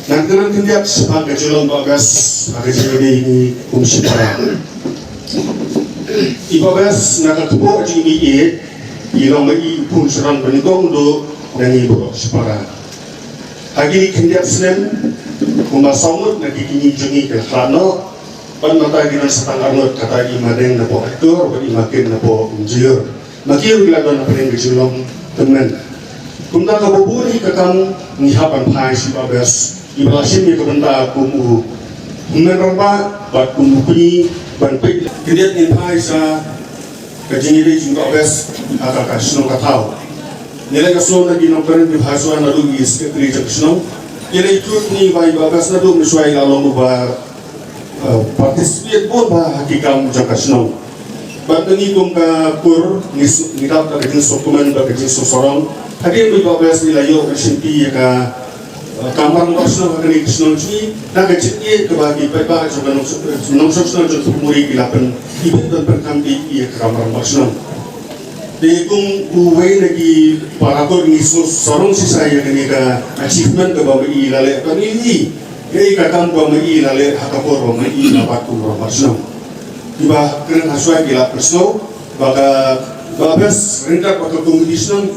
Nantinan tindiak sebagai jalan bagas hari ini kumsipara. Ibabas nakatupo ini ilang mai pun serang benigong do nangi bro separa. Hari ini tindiak senem kumasawut nagigini jungi kelano pan mata ginan setang arnot kata imadeng na po aktor pan imakin na po unjir. Makir giladan na paling gejulong temen. Kumda kabubuni kakam ngihapan pai si babas. Ibrahim ni kebenda kumu menerba bat kumu kuni ban pe kedet ni pai sa kajini de jingga bes aka kasno katau nilai kasno na ginamperan di bahasa na rugi sekretari jakno nilai ikut ni bai babas na dum suai lalong ba participate bon ba hakikam jakasno ban ni kum ka kur ni nidap ka kajin dokumen ba kajin sosorong hadin bai babas nilai yo kasimpi ka kamar maksud akan ikut sih, nak kecil kebagi baik juga nongsos nongsos muri kilapan ibu dan perkampi ia kamar maksud. Dekung uway lagi para kor ngisus sorong si saya kini ka achievement ke bawa i lale kan ini, kei kakam bawa i lale hakapor bawa i lapat tu maksud. Tiba kena haswa kilap persno, baka babes rentak baka competition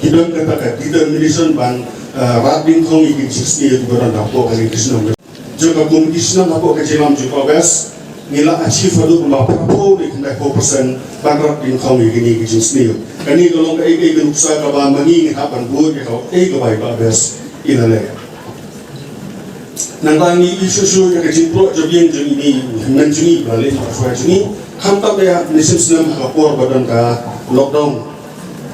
kita kata determination ban Radin kong ikin sisni beran dapo kali kisna. Jika kompetisi dapo kejelam juga bes nila achieve adu berapa di kendai 4% ban Radin kong ikin sisni. Kani kalau kai genuksa kaba mangi hapan buat ya kau kebai bes ilale. Nanti isu yang kejimpro jadian jadi ini menjuni balik apa ini. Hamta ya nisim senam kapor badan ka lockdown.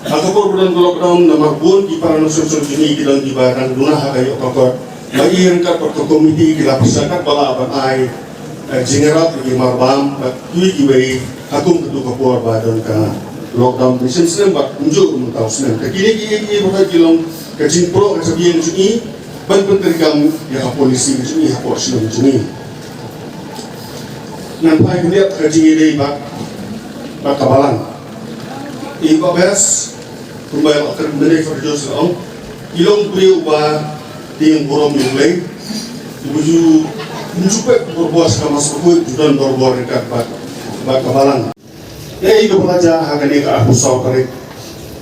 Akapor bulan lockdown nama pun di para nusur ini kita di barang guna hakai okor. Bagi yang kat komiti kita persakat bala aban ai general di marbam kui kibai hakum ketu kapor badan ka lockdown mesin senam bak unjuk mentau senam. Kini bukan kilong kecing pro kesabian ini ban penterikam ya polisi ini hapor senam ini. Nampai dia kecing ini bak kabalan. Ibu bes kembali akan menaik verjus orang ilong beliau bah tiang borom yang lain tujuh mencukup berbuas kamas kebut dan berbuat dekat bak kabalan. Itu pelajar akan dia aku saw tarik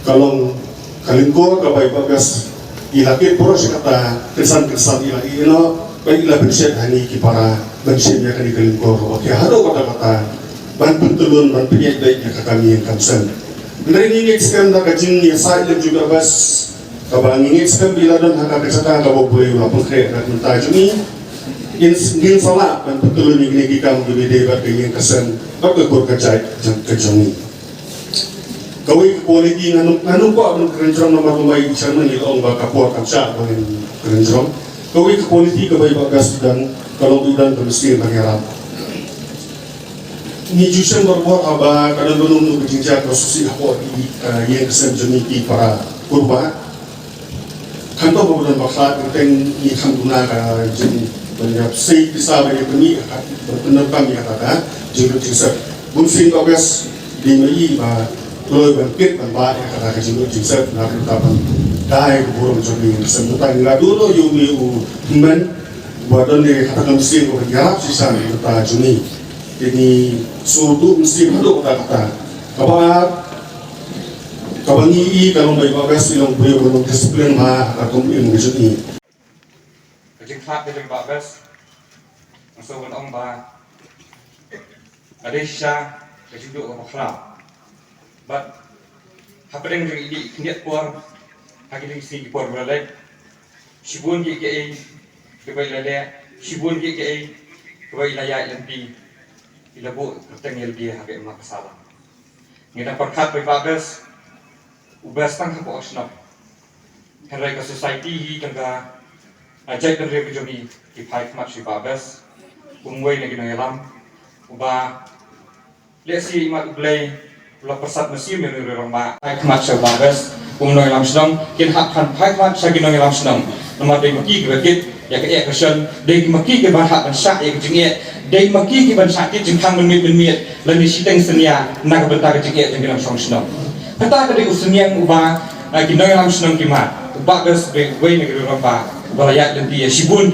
kalau kalingko kabai bagas ilakit poros kata kesan ilah ino baik ilah berset hani kipara bersetnya akan kalingko. Oke hado kata ban pentulun ban penyet baiknya kami yang kamsen. Dari ini sekarang tak kajing ya saya juga bas kabang ini sekarang bila dan hak kesana kabau boleh ulah pengkret nak minta juni ingin salah dan betul ini kita menjadi debat yang kesan bak ekor kecai kejongi kawai politik nganu pak kerenjong nomor rumah sana ni orang bak kapor kamsa dengan kerenjong kawai politik kawai bagas dan kalau tidak bermesti mengharap ni justru berbuat apa kadang belum berjejak proses apa yang kesan jeniki para kurban kantor berbuat bakat tentang ni kandungan jen banyak sei bisa banyak ni berpenerbang yang kata jurut jisab bunsin bagas di mai ba loy bangkit ban yang kata jurut jisab nak tapan dai burung joni semutan ngadu lo yumi men badan ni kata mesin ko garap sisa ta juni ini suatu mesti haduk kata-kata kabangi kalau bayi babes ilang beliau belum disiplin mah atau ilmu ini kecil fat dari babes masuk orang bah ada sisa kecil duk apa kerap but apa yang jadi niat puar hagi lagi si puar beralek sibun ke kebai lele sibun ke kebai layak lempi ilabu tertengil dia hampir emak salah. Kita perkat berbabes, ubah tang hapo osnop. Henry ke society hi tengah ajak dan revijoni di five mat si babes, umway lagi nongelam, ubah lesi imat ublay, ulah persat mesin menurut orang five mat si babes, nongelam senang, kita hakkan five mat sagi nongelam senang. Nomor dia maki gebekit, ya ke ekson, dia maki kebahat dan syak ya kejengit. Dari maki kiban sakit jengkang menmiat lalu siteng senia nak bentar jengkit jengkam song senang. Kata dari usuniang ubah kinoi lam senang kimat ubah gas way negeri romba balayat nanti sibun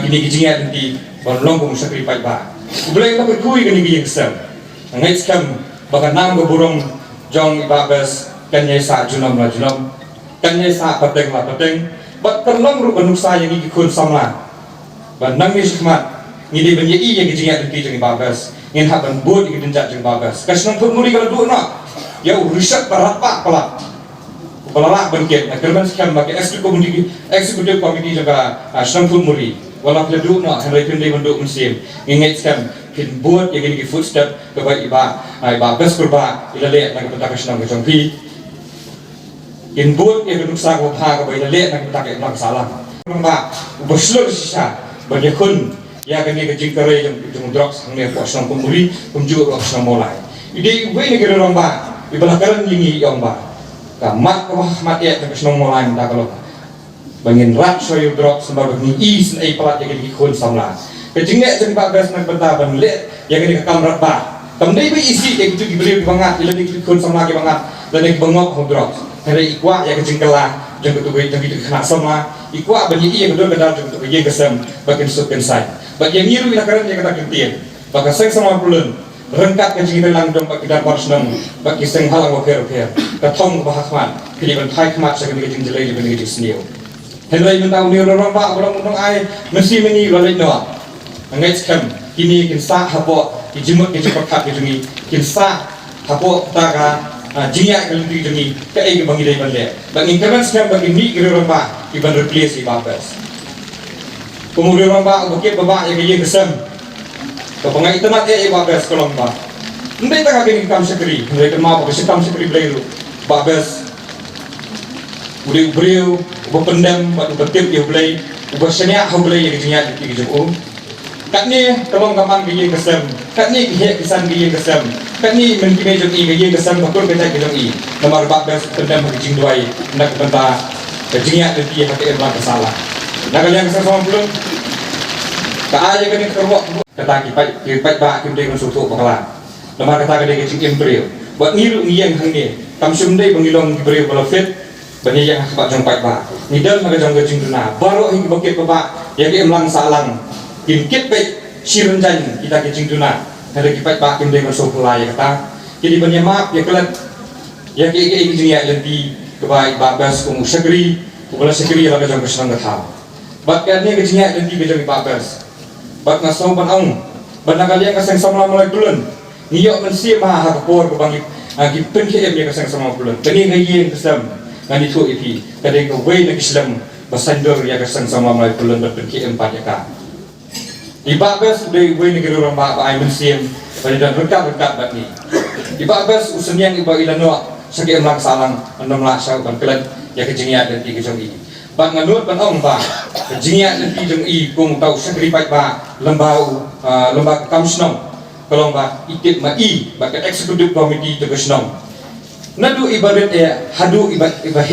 kini kijingat nanti balong kong sacrifice ba boleh kita berkui kini kijing kesem ngai skam bagan nang burung jong ibabas kanya sa junom la junom kanya sa pateng la pateng bat terlong ru manusia yang ikut samla ban nang ni sikmat ngide ban ye yang kijingat nanti jong ibabas ngin haban bud ikut denjat jong ibabas kasnong pun muri kalau du na ya riset berapa pala pala bangkit kerban skam bagi eksekutif komiti jaga snong muri wala pleduk na henry pindi benduk musim ingat skam kin buat yang ini footstep kebai iba bas kurba ilale nak petak snong ke jongpi kin buat yang benduk sa ko pha kebai ilale nak petak ibang salah ba berseluruh sisa bagi kun ya kini ke jingkare jong drugs hang ne ko snong muri kumju ro snong molai ide we ni kira romba ibalakan lingi yomba kamat kawah mati ya terus nong mulai minta kalau bangin rat soyu drop sembari ni is ai pelat yang dikun samla kejingnya jadi pak bes nak bentaban le yang ini kamrat ba kamdai be isi yang itu dibeli banget ile dikun samla ke banget dan yang bengok drop hari ikwa yang kejingkela jeng tu be jeng itu kena samla ikwa bani iya kedua kedal jeng tu ye gesem bagian supen sai bagi yang ngiru ila karan yang kata kentien baka seng sama pulun rengkat kejing lang dong bagi dar parsnam bagi seng halang waker katong bahakman kiliban thai khamat sa kejing jelai di kejing sniu henry mentau ni orang ba orang unang ai mesti mengi lalai no angai skam kini kin sa hapo kijimut kejing pakat kejing kin sa hapo taga jingya kelenti kejing ke ai bangi dai bande bagi kerban skam bagi ni orang ba iban replace ibabas kemudian orang ba bukit baba yang ye kesem kepengai internet ibabas kolom ba ndai tak kini kam sekri ndai kema apa kam sekri blairu babas udah beriu ubah pendam batu betip dia blai ubah senia ha blai yang jinya di jom kat ni tolong kamang geye kesem kat ni he kisan geye kesem kat ni menkime jom i geye kesem betul kecak jom i nomor babas pendam di jing duai nak benta jinya di hati emang kesalah nak yang sama belum ka aja kini kerwak kata kipai ba kim dei sutu pakala nomor kata kade kecing beriu buat niru ngiyang hang ni kam sumdei bangilong beriu balafit bani yang akbat jong pai ba nidal maga jong gajing tuna baru hing bokit ba yang ke emlang salang kim kit pe sirun jan kita gajing tuna hari kipai ba kim dei so pulai kata jadi bani maaf ya kelat ya ke gajing ya lenti kebai babas kum sakri kubala sakri la jong kesang gatha bat kan ni gajing ya lenti gajing babas bat ngasong ban ong ban kalian kasang sama mulai bulan ngiyok mensi ma ha por ko bangi agi penke em ya kasang sama bulan bani ngayi kesam ngani tu ipi kadang ke way nak Islam basandor ya kasang sama mulai bulan berpergi empat ya ka ibabas dari way negeri orang ba ai mensim pada dan rekat bat ni ibabas usenian iba ilano sagi emlang salang enam lah sa ban kelat ya kejingia dan tiga jong i ban nganut ban ong ba kejingia dan tiga jong i kung tau sakri pai ba lembau lembah kamsnom kalau ba ikit ma i ba ke executive committee to kasnom nadu ibadat hadu ibadah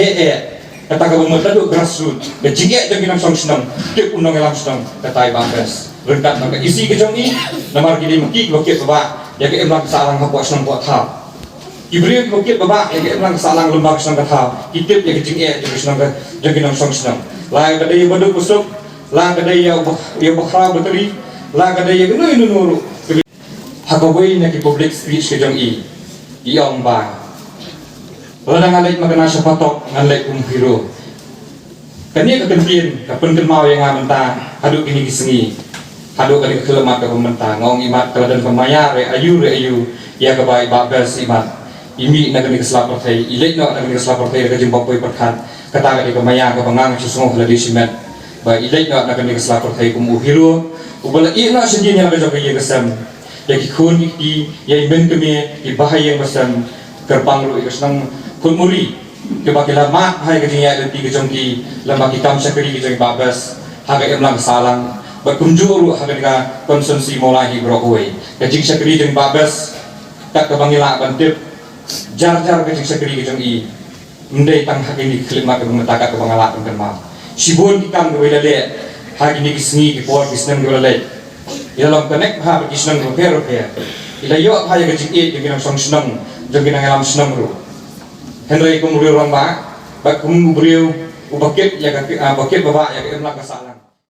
kata ka bumot nadu grassroots be jige de ginam song snam te unong elam snam kata ibabas renkat maka isi ke jong i namar gidi maki lokit ba ya ke emlang salang hapo snam buat ha ibri lokit ba ya ke emlang salang lembag snam kata kitip ya ke jige de snam de ginam song snam la ka de badu kusuk la ka de ya bakhra bateri la ka de ya nu nuru hakawai na ki public speech ke jong i iong ba wala ngalait magana sa patok ngalait hero kani kekentian kapun mau yang ngamenta hadu kini kisengi hadu kali kelemat ke pementa ngong imat keladan pemaya re ayu ya kebai babas imat imi nagani keselapor thai ilait no nagani keselapor thai ke jembok poi perkhat kata kali pemaya ke bangang susung ladi simet ba ilait no nagani keselapor thai kumu hero ubala ina sejinya ke jogi kesam ya kikun di ya imen keme ibahaya besam gerbang lu ikasnang kun muri ke bagi lama hai kejingnya dan tiga jongki lama kita sakri ke jong babas haga emlang salang berkunjuru haga dengan konsumsi mulai brokoi kejing sakri jong babas tak kebangila bantip jar kejing sakri ke jong i mendai tang haga ni kelima ke mengataka ke bangala kenma sibun kita ngwelale haga ni kisni ke por kisnem ngwelale dalam connect ha kisnem repair ila yo ha kejing i dengan song senang jong dengan alam senang ru Henry kemudian orang ba kum beriu Ubakit bakit baba ya imlak kasalan.